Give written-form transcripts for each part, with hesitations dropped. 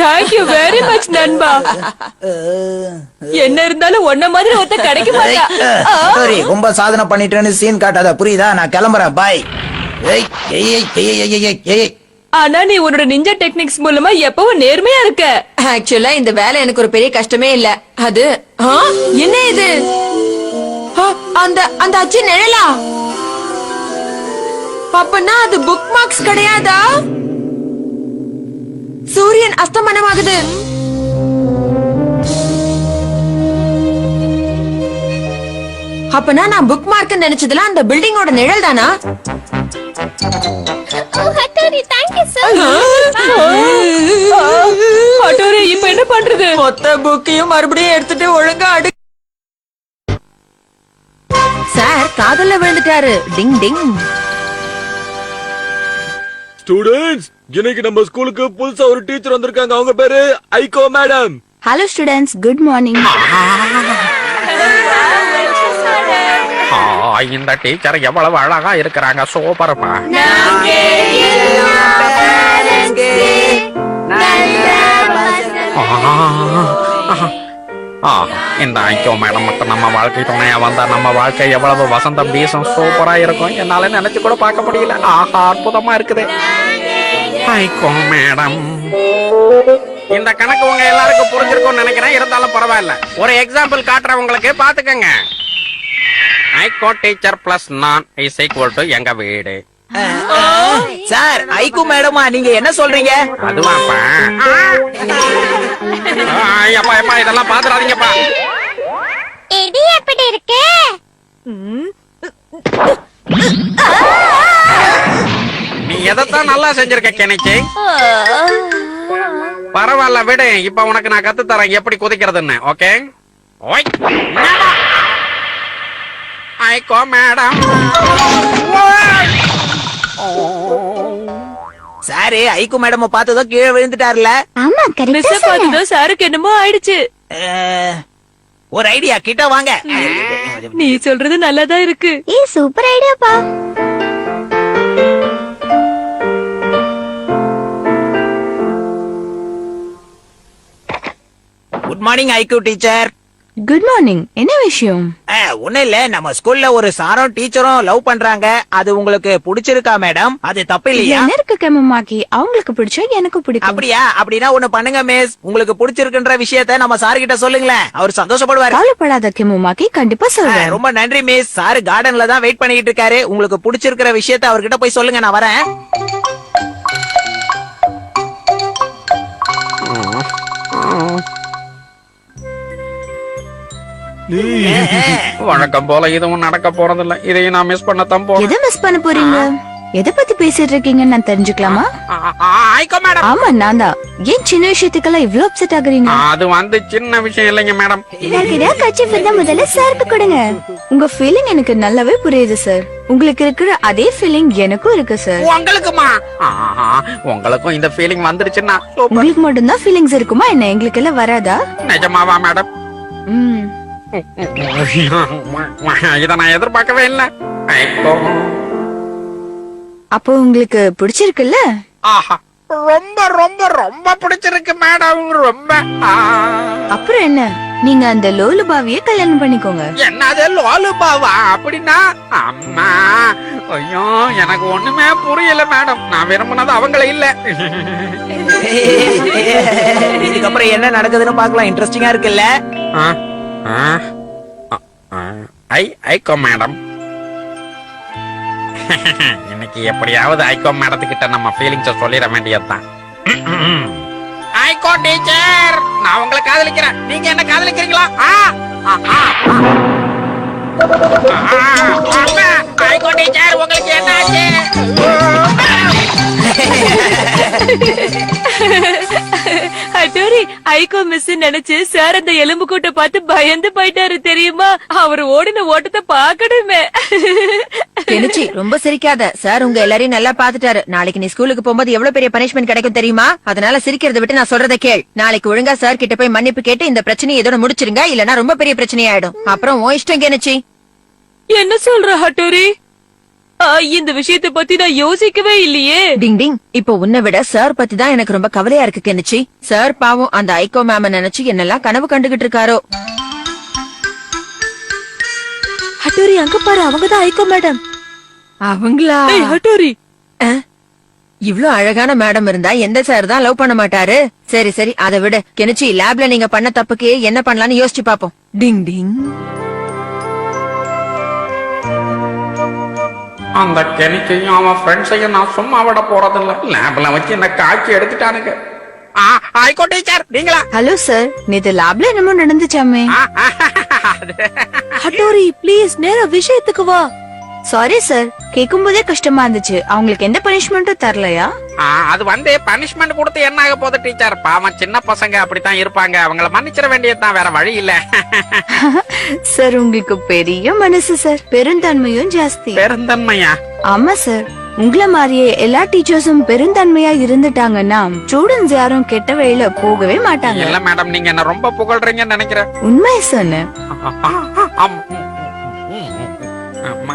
Thank you very much நண்பா. என்ன இருந்தாலும் ஒன்ன மாதிரி ஒருத்த கிடைக்க மாட்டா. சரி, ரொம்ப சாதனை பண்ணிட்டேன்னு சீன் காட்டாத, புரியுதா? நான் கிளம்புறேன், பாய். ஆனா நீ உன்னோட நிஞ்சா டெக்னிக்ஸ் மூலமா எப்பவும் நேர்மையா இருக்க. ஆக்சுவலா இந்த வேலை எனக்கு ஒரு பெரிய கஷ்டமே இல்ல. அது என்ன இது? அந்த அந்த அச்சு நிழலா? அப்பனா அது புக் மார்க்ஸ் கிடையாதா? சூரியன் அஸ்தமனமாகுது. அப்பனா நான் புக் மார்க் நினைச்சதுல அந்த பில்டிங்கோட நிழல் தானா? Hattori thank you sir. ஹட்டோரி இப்ப என்ன பண்றது? மொத்த புக்கையும் மறுபடியும் எடுத்துட்டு ஒழுங்கா அடு. சார் காதல்ல விழுந்துட்டாரு. டிங் டிங். ஸ்டூடண்ட்ஸ், இன்னைக்கு நம்ம ஸ்கூலுக்கு புதுசா ஒரு டீச்சர் வந்திருக்காங்க. அவங்க பேரு Aiko madam. Hello students, good morning. இந்த டீச்சர் எவ்வளவு அழகா இருக்கிறாங்க, சூப்பர்ப்பா. இந்த ஐக்கோ மேடம் மட்டும் நம்ம வாழ்க்கை துணையா வந்தா நம்ம வாழ்க்கை எவ்வளவு வசந்தம் வீசும், சூப்பரா இருக்கும். என்னால நினைச்சு கூட பார்க்க முடியல. ஆஹா, அற்புதமா இருக்குது. ஐக்கோ மேடம், இந்த கணக்கு உங்க எல்லாருக்கும் புரிஞ்சிருக்கும்னு நினைக்கிறேன். இருந்தாலும் பரவாயில்ல, ஒரு எக்ஸாம்பிள் காட்டுறேன் உங்களுக்கு, பாத்துக்கங்க. ஐகோ டீச்சர் பிளஸ் நான் இஸ் ஈக்குவல் டு எங்க வீடு. சார், ஐக்கு மேடமா நீங்க என்ன சொல்றீங்க? அதுவாப்பா. ஐயப்பா எப்பா, இதெல்லாம் பாத்துறாதீங்கப்பா. இது எப்படி இருக்கு? நீ எதைத்தான் நல்லா செஞ்சிருக்க கெனிச்சி. பரவாயில்ல விடு, இப்ப உனக்கு நான் கத்து தரேன் எப்படி குதிக்கிறதுன்னு. ஓகே? ஓய் ஐகோ மேடம். சாரு, ஐக்கு மேடம் பார்த்ததோ கீழே விழுந்துட்டாருல. ஆமா கரெக்ட்டா சொன்னீங்க. சாருக்கு என்னமோ ஆயிடுச்சு. ஒரு ஐடியா, கிட்ட வாங்க. நீ சொல்றது நல்லாதான் இருக்கு. ஏய் சூப்பர் ஐடியாப்பா. குட் மார்னிங் ஐக்கு டீச்சர். Good morning. என்ன விஷயம்? ஒண்ணு இல்ல, நம்ம ஸ்கூல்ல ஒரு சாரும் டீச்சரும் லவ் பண்றாங்க. அது உங்களுக்கு பிடிச்சிருக்கா மேடம்? அது தப்பு இல்லையா? என்ன இருக்கு கெமமாக்கி, அவங்களுக்கு பிடிச்சா எனக்கு பிடிக்கும். அப்படியா? அப்படின்னா ஒண்ணு பண்ணுங்க மிஸ், உங்களுக்கு பிடிச்சிருக்குன்ற விஷயத்த நம்ம சார் கிட்ட சொல்லுங்களேன், அவர் சந்தோஷப்படுவாரு. கவலைப்படாத கெமமாக்கி, கண்டிப்பா சொல்றேன். ரொம்ப நன்றி மிஸ். சார் கார்டன்ல தான் வெயிட் பண்ணிட்டு இருக்காரு. உங்களுக்கு பிடிச்சிருக்கிற விஷயத்த அவர்கிட்ட போய் சொல்லுங்க, நான் வரேன். வழக்கம் போல இதுவும் நடக்க போறதில்ல. இதையும் நான் மிஸ் பண்ணத்தான் போறேன். எதை மிஸ் பண்ண போறீங்க? எதை பத்தி பேசிட்டு இருக்கீங்கன்னு நான் தெரிஞ்சுக்கலாமா? ஐகோ மேடம். ஆமா, நான் தான். ஏன் சின்ன விஷயத்துக்கெல்லாம் இவ்ளோ அப்செட் ஆகுறீங்க? அது வந்து சின்ன விஷயம் இல்லைங்க மேடம். முதல்ல சாருக்கு கொடுங்க. உங்க ஃபீலிங் எனக்கு நல்லாவே புரியுது சார். உங்களுக்கு இருக்கிற அதே ஃபீலிங் எனக்கும் இருக்கு சார். உங்களுக்குமா? உங்களுக்கும் இந்த ஃபீலிங் வந்துருச்சுன்னா உங்களுக்கு மட்டும்தான் ஃபீலிங்ஸ் இருக்குமா என்ன? எங்களுக்கு எல்லாம் வராதா? நிஜமாவா மேடம்? ம். இத நான் எதிர்பார்க்கவே இல்ல. அப்போ உங்களுக்கு பிடிச்சிருக்குல்ல? ஆஹா, ரொம்ப ரொம்ப ரொம்ப பிடிச்சிருக்கு மேடம், ரொம்ப. அப்புறம் என்ன, நீங்க அந்த லோலுபாவிய கல்யாணம் பண்ணிக்கோங்க. என்னது லோலுபாவா? அப்படின்னா அம்மா, ஐயோ எனக்கு ஒண்ணுமே புரியல மேடம். நான் விரும்பினது அவங்கள இல்ல. இதுக்கப்புறம் என்ன நடக்குதுன்னு பாக்கலாம். இன்ட்ரெஸ்டிங்கா இருக்குல்ல? ஐகோ மேடம், இன்னைக்கு எப்படியாவது ஐகோ மேடத்துக்கிட்ட நம்ம ஃபீலிங்ஸ சொல்லிட வேண்டியதுதான். ஐகோ டீச்சர், நான் உங்களை காதலிக்கிறேன். நீங்க என்ன காதலிக்கிறீங்களா? ஐகோ டீச்சர், உங்களுக்கு என்ன ஆச்சு? ஹட்டோரி, ஐகோ மிஸ் நினைச்சு சார் அந்த எலும்பு கூட்ட பார்த்து பயந்து போயிட்டாரு தெரியுமா? அவர் ஓடின ஓட்டத்தை பாக்கணுமே. கெனிச்சி, ரொம்ப சிரிக்காத. சார் உங்க எல்லாரையும் நல்லா பாத்துட்டாரு. நாளைக்கு நீ ஸ்கூலுக்கு போகும்போது எவ்வளவு பெரிய பனிஷ்மெண்ட் கிடைக்கும் தெரியுமா? அதனால சிரிக்கிறத விட்டு நான் சொல்றத கேள். நாளைக்கு ஒழுங்கா சார் கிட்ட போய் மன்னிப்பு கேட்டு இந்த பிரச்சனையை இதோட முடிச்சிருங்க, இல்லனா ரொம்ப பெரிய பிரச்சனை ஆயிடும். அப்புறம் உன் இஷ்டம் கெனிச்சி. என்ன சொல்ற ஹட்டோரி? இந்த விஷயத்தை பத்தி நான் யோசிக்கவே இல்லையே. டிங் டிங், இப்போ உன்னை விட சார் பத்தி தான் எனக்கு ரொம்ப கவலையா இருக்கு கெனிச்சி. சார் பாவம் அந்த ஐகோ மேம நினைச்சு என்னெல்லாம் கனவு கண்டுகிட்டு இருக்காரோ. ஹட்டோரி அங்க பாரு, அவங்கதான் ஐகோ மேடம். அவங்களா? ஹட்டோரி, இவ்ளோ அழகான மேடம் இருந்தா எந்த சார் தான் லவ் பண்ண மாட்டாரு? சரி சரி, அதை விட கெனிச்சி, லேப்ல நீங்க பண்ண தப்புக்கு என்ன பண்ணலாம்னு யோசிச்சு பாப்போம். டிங் டிங். அந்த கெனிக்கையும் அவன் ஃப்ரெண்ட்ஸையும் நான் சும்மா விட போறதில்ல. லேப்ல வச்சு என்ன காய்ச்சி எடுத்துட்டானுங்க. ஐகோ டீச்சர் நீங்களா? ஹலோ சார், நேத்து லேப்ல என்னமோ நடந்துச்சாமே. ஹட்டோரி ப்ளீஸ் நேரா விஷயத்துக்கு வா. சாரி சார், கேட்கும் போதே கஷ்டமா இருந்துச்சு. அவங்களுக்கு எந்த பனிஷ்மெண்ட்டும் தரலையா? அது வந்து பனிஷ்மெண்ட் கொடுத்து என்ன ஆக போகுது டீச்சர்? பாவம் சின்ன பசங்க அப்படித்தான் இருப்பாங்க. அவங்கள மன்னிச்சிட வேண்டியதுதான், வேற வழி இல்ல. சார் உங்களுக்கு பெரிய மனசு சார், பெருந்தன்மையும் ஜாஸ்தி. பெருந்தன்மையா? ஆமா சார், உங்கள மாதிரியே எல்லா டீச்சர்ஸும் பெருந்தன்மையா இருந்துட்டாங்கன்னா ஸ்டூடெண்ட்ஸ் யாரும் கெட்ட வழியில போகவே மாட்டாங்க. இல்ல மேடம், நீங்க என்ன ரொம்ப புகழ்றீங்கன்னு நினைக்கிறேன். உண்மையை சொன்னேன்.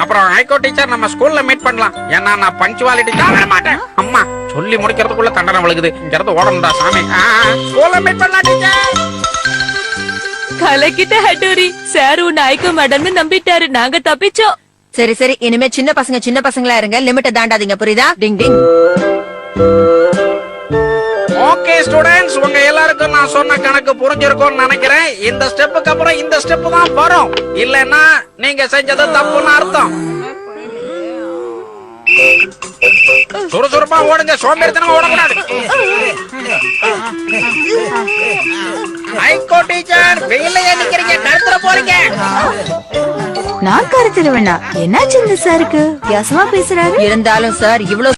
அப்புறம் ஐகோ டீச்சர் நம்ம ஸ்கூல்ல மீட் பண்ணலாம். ஏன்னா நான் பஞ்சுவாலிட்டி தான் மாட்டேன். அம்மா சொல்லி முடிக்கிறதுக்குள்ள தண்டனை விழுகுது. இங்க இருந்து ஓடணும்டா சாமி. ஸ்கூல்ல மீட் பண்ணலாம் டீச்சர். கலக்கிட்ட ஹட்டோரி. சார் உன்னை ஐகோ மேடம்னு நம்பிட்டாரு, நாங்க தப்பிச்சோம். சரி சரி, இனிமே சின்ன பசங்களா இருங்க, லிமிட்ட தாண்டாதீங்க, புரியுதா? டிங் டிங். ஓகே ஸ்டூடண்ட்ஸ், உங்க எல்லாருக்கும் நான் சொன்ன கணக்கு புரிஞ்சிருக்கும்னு நினைக்கிறேன். இந்த ஸ்டெப்புக்கு அப்புறம் இந்த ஸ்டெப் தான் வரும். இல்லன்னா நீங்க செஞ்சது தப்புன்னு அர்த்தம். சுறுசுறுப்பா ஓடுங்க, சோம்பேறித்தனமா ஓடக்கூடாது. ஐகோ டீச்சர் வெயிலையே நிக்கிறீங்க, கருத்துற போறீங்க. நான் கருத்துருவேனா? என்னாச்சு இந்த சாருக்கு? வித்தியாசமா பேசுறாரு. இருந்தாலும் சார் இவ்ளோ